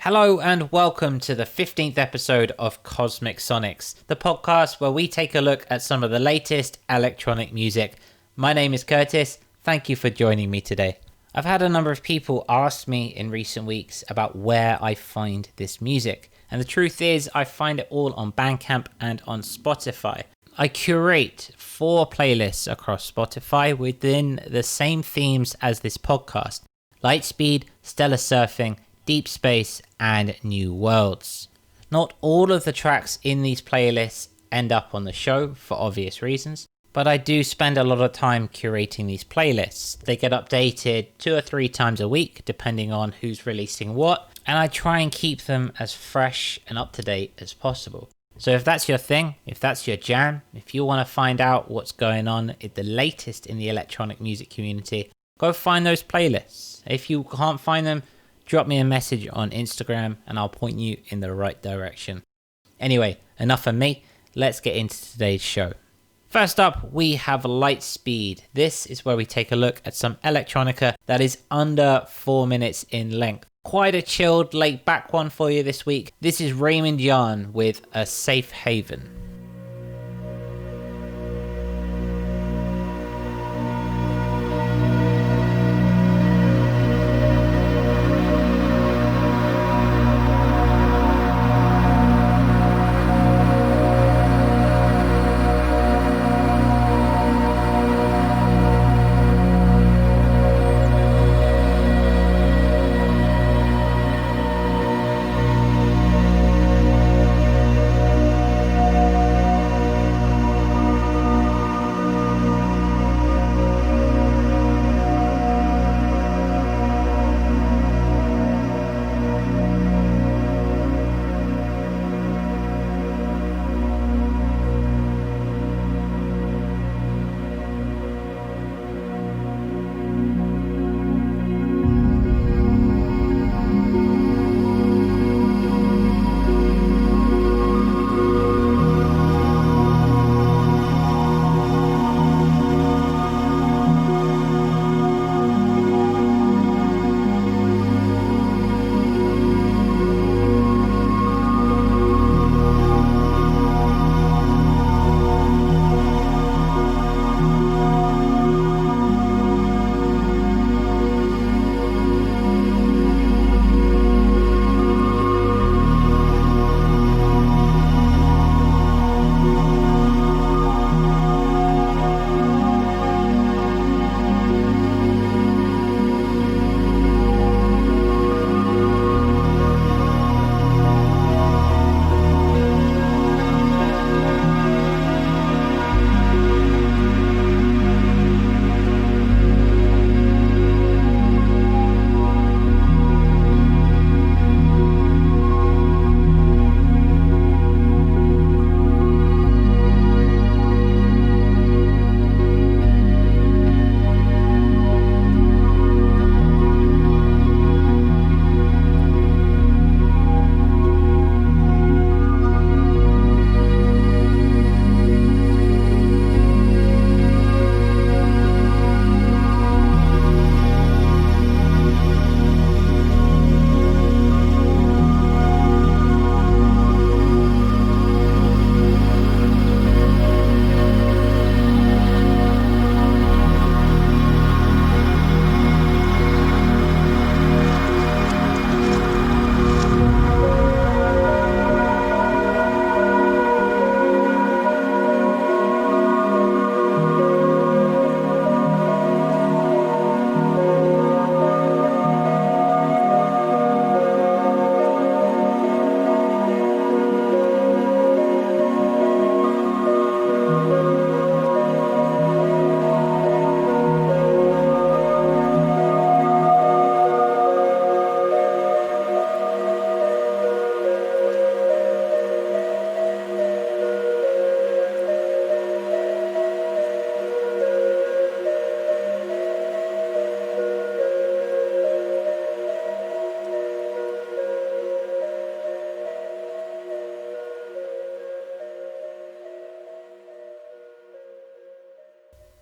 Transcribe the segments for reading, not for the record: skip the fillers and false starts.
Hello and welcome to the 15th episode of Cosmic Sonics, the podcast where we take a look at some of the latest electronic music. My name is Curtis. Thank you for joining me today. I've had a number of people ask me in recent weeks about where I find this music, and the truth is I find it all on Bandcamp and on Spotify. I curate 4 playlists across Spotify within the same themes as this podcast: Lightspeed, Stellar Surfing, Deep Space, and New Worlds. Not all of the tracks in these playlists end up on the show for obvious reasons, but I do spend a lot of time curating these playlists. They get updated 2 or 3 times a week depending on who's releasing what, and I try and keep them as fresh and up to date as possible. So if that's your thing, if that's your jam, if you want to find out what's going on at the latest in the electronic music community, go find those playlists. If you can't find them, drop me a message on Instagram and I'll point you in the right direction. Anyway, enough of me. Let's get into today's show. First up, we have Lightspeed. This is where we take a look at some electronica that is under 4 minutes in length. Quite a chilled, laid back one for you this week. This is Raymond Yarn with A Safe Haven.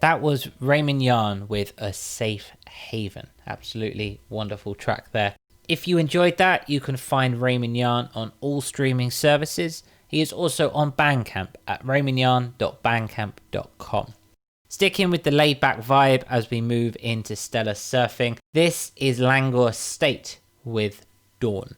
That was Raymond Yarn with A Safe Haven. Absolutely wonderful track there. If you enjoyed that, you can find Raymond Yarn on all streaming services. He is also on Bandcamp at raymondyarn.bandcamp.com. Sticking with the laid-back vibe as we move into stellar surfing, this is Languor State with Dawn.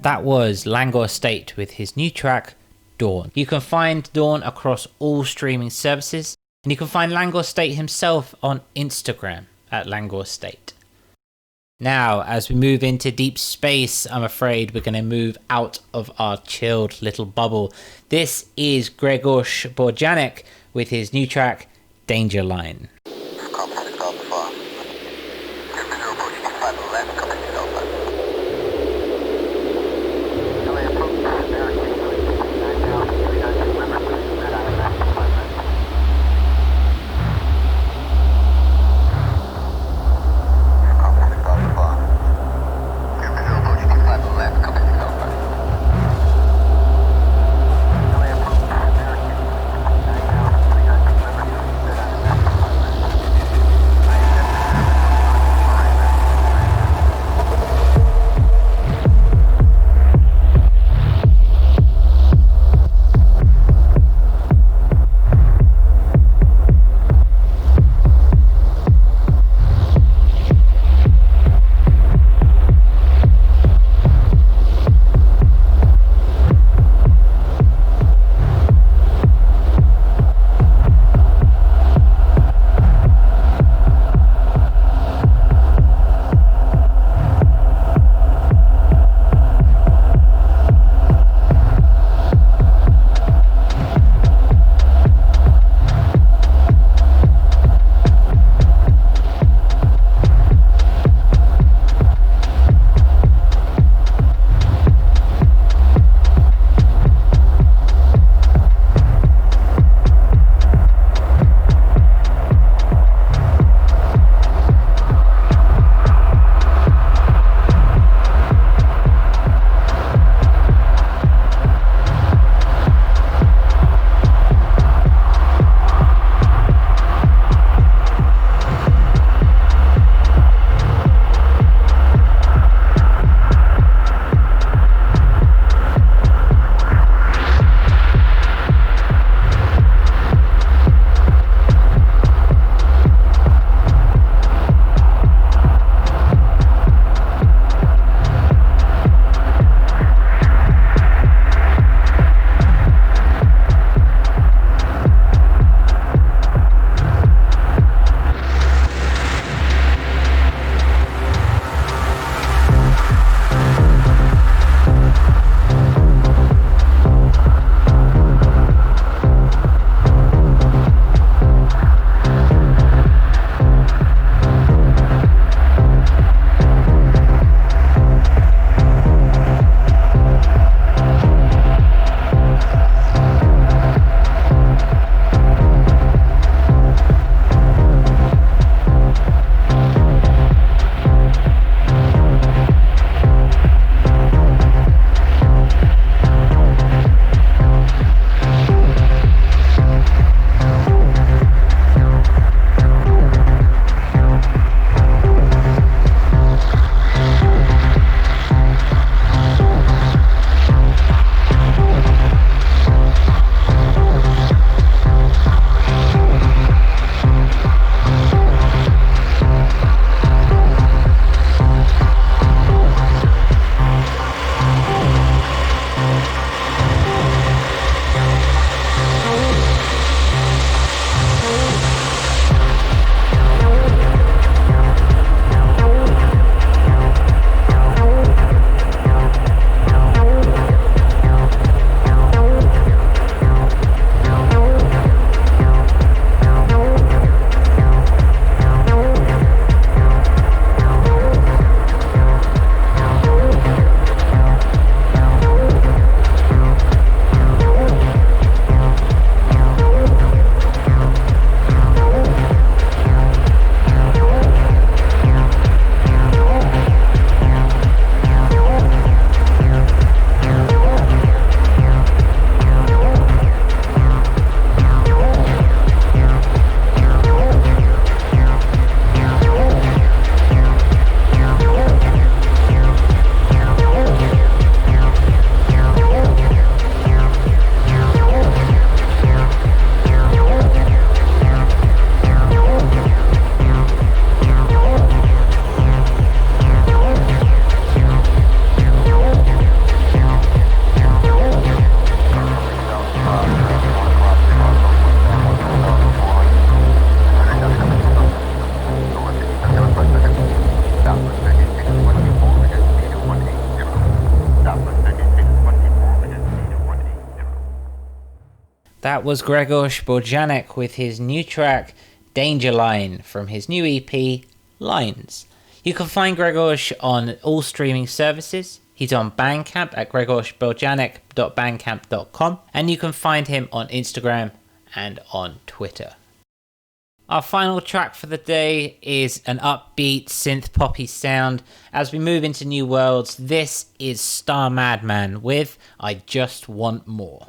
That was Languor State with his new track, Dawn. You can find Dawn across all streaming services, and you can find Languor State himself on Instagram at Languor State. Now, as we move into deep space, I'm afraid we're going to move out of our chilled little bubble. This is Gregory Borjanic with his new track, Danger Line. That was Grzrgorz Bojanek with his new track, Danger Line, from his new EP, Lines. You can find Grzrgorz on all streaming services. He's on Bandcamp at grzgorzborjanek.bandcamp.com, and you can find him on Instagram and on Twitter. Our final track for the day is an upbeat synth poppy sound. As we move into new worlds, this is Star Madman with I Just Want More.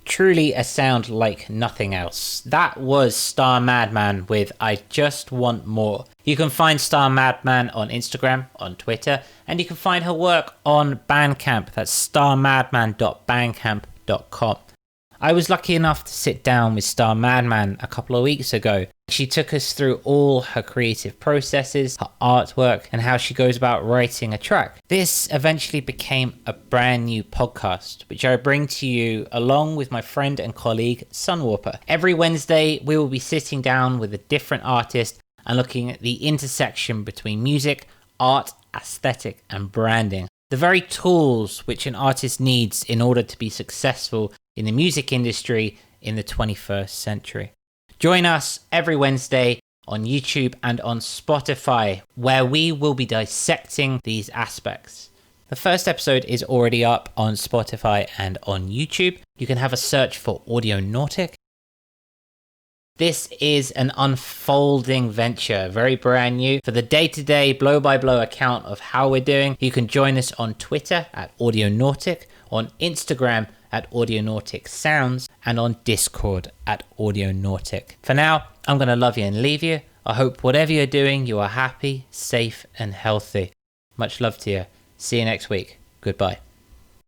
Truly a sound like nothing else. That was Star Madman with I Just Want More. You can find Star Madman on Instagram, on Twitter, and you can find her work on Bandcamp. That's starmadman.bandcamp.com. I was lucky enough to sit down with Star Madman a couple of weeks ago. She took us through all her creative processes, her artwork, and how she goes about writing a track. This eventually became a brand new podcast, which I bring to you along with my friend and colleague Sunwarper. Every Wednesday, we will be sitting down with a different artist and looking at the intersection between music, art, aesthetic, and branding. The very tools which an artist needs in order to be successful in the music industry in the 21st century. Join us every Wednesday on YouTube and on Spotify, where we will be dissecting these aspects. The first episode is already up on Spotify and on YouTube. You can have a search for Audionautic. This is an unfolding venture, very brand new. For the day-to-day, blow-by-blow account of how we're doing, you can join us on Twitter at Audionautic, on Instagram at Audionautic Sounds, and on Discord at Audionautic. For now, I'm going to love you and leave you. I hope whatever you're doing, you are happy, safe, and healthy. Much love to you. See you next week. Goodbye.